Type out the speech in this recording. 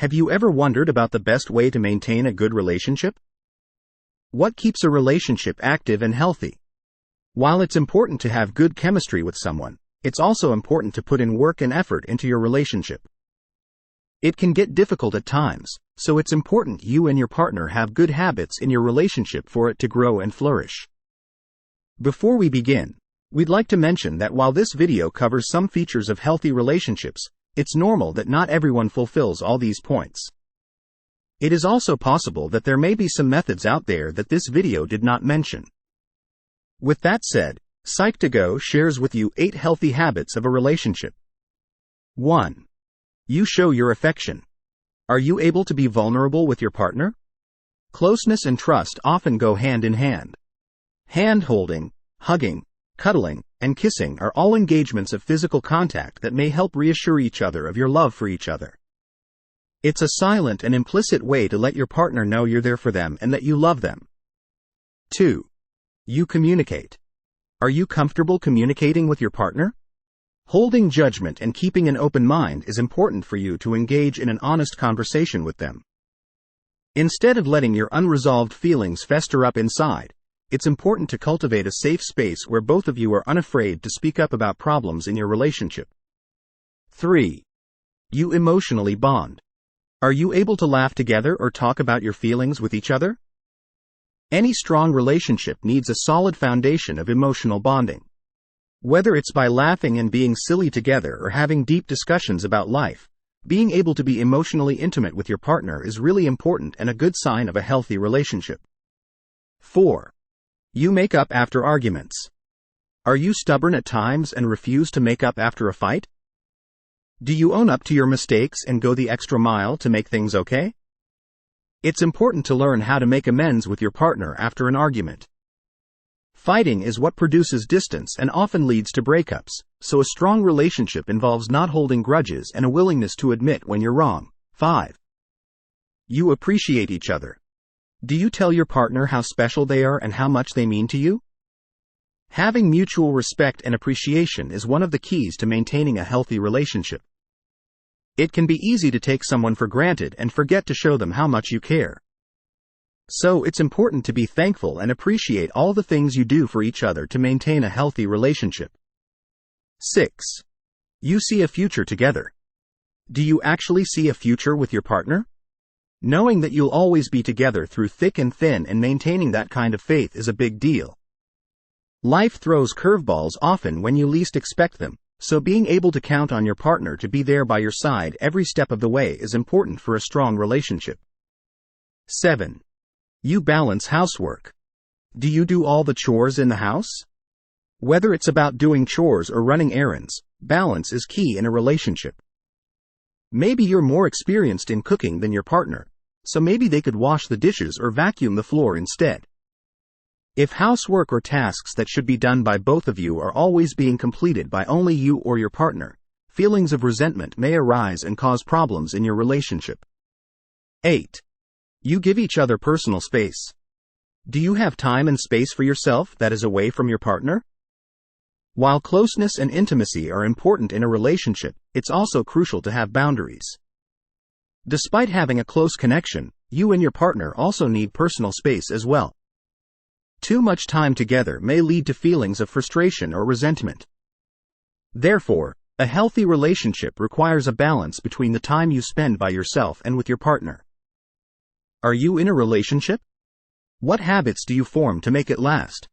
Have you ever wondered about the best way to maintain a good relationship? What keeps a relationship active and healthy? While it's important to have good chemistry with someone, it's also important to put in work and effort into your relationship. It can get difficult at times, so it's important you and your partner have good habits in your relationship for it to grow and flourish. Before we begin, we'd like to mention that while this video covers some features of healthy relationships, it's normal that not everyone fulfills all these points. It is also possible that there may be some methods out there that this video did not mention. With that said, Psych2Go shares with you 8 healthy habits of a relationship. 1. You show your affection. Are you able to be vulnerable with your partner? Closeness and trust often go hand in hand. Hand-holding, hugging, cuddling, and kissing are all engagements of physical contact that may help reassure each other of your love for each other. It's a silent and implicit way to let your partner know you're there for them and that you love them. 2. You communicate. Are you comfortable communicating with your partner? Holding judgment and keeping an open mind is important for you to engage in an honest conversation with them. Instead of letting your unresolved feelings fester up inside, it's important to cultivate a safe space where both of you are unafraid to speak up about problems in your relationship. 3. You emotionally bond. Are you able to laugh together or talk about your feelings with each other? Any strong relationship needs a solid foundation of emotional bonding. Whether it's by laughing and being silly together or having deep discussions about life, being able to be emotionally intimate with your partner is really important and a good sign of a healthy relationship. 4. You make up after arguments. Are you stubborn at times and refuse to make up after a fight? Do you own up to your mistakes and go the extra mile to make things okay? It's important to learn how to make amends with your partner after an argument. Fighting is what produces distance and often leads to breakups, so a strong relationship involves not holding grudges and a willingness to admit when you're wrong. 5. You appreciate each other. Do you tell your partner how special they are and how much they mean to you? Having mutual respect and appreciation is one of the keys to maintaining a healthy relationship. It can be easy to take someone for granted and forget to show them how much you care. So it's important to be thankful and appreciate all the things you do for each other to maintain a healthy relationship. 6. You see a future together. Do you actually see a future with your partner? Knowing that you'll always be together through thick and thin and maintaining that kind of faith is a big deal. Life throws curveballs often when you least expect them, so being able to count on your partner to be there by your side every step of the way is important for a strong relationship. 7. You balance housework. Do you do all the chores in the house? Whether it's about doing chores or running errands, balance is key in a relationship. Maybe you're more experienced in cooking than your partner, so maybe they could wash the dishes or vacuum the floor instead. If housework or tasks that should be done by both of you are always being completed by only you or your partner, feelings of resentment may arise and cause problems in your relationship. 8. You give each other personal space. Do you have time and space for yourself that is away from your partner? While closeness and intimacy are important in a relationship, it's also crucial to have boundaries. Despite having a close connection, you and your partner also need personal space as well. Too much time together may lead to feelings of frustration or resentment. Therefore, a healthy relationship requires a balance between the time you spend by yourself and with your partner. Are you in a relationship? What habits do you form to make it last?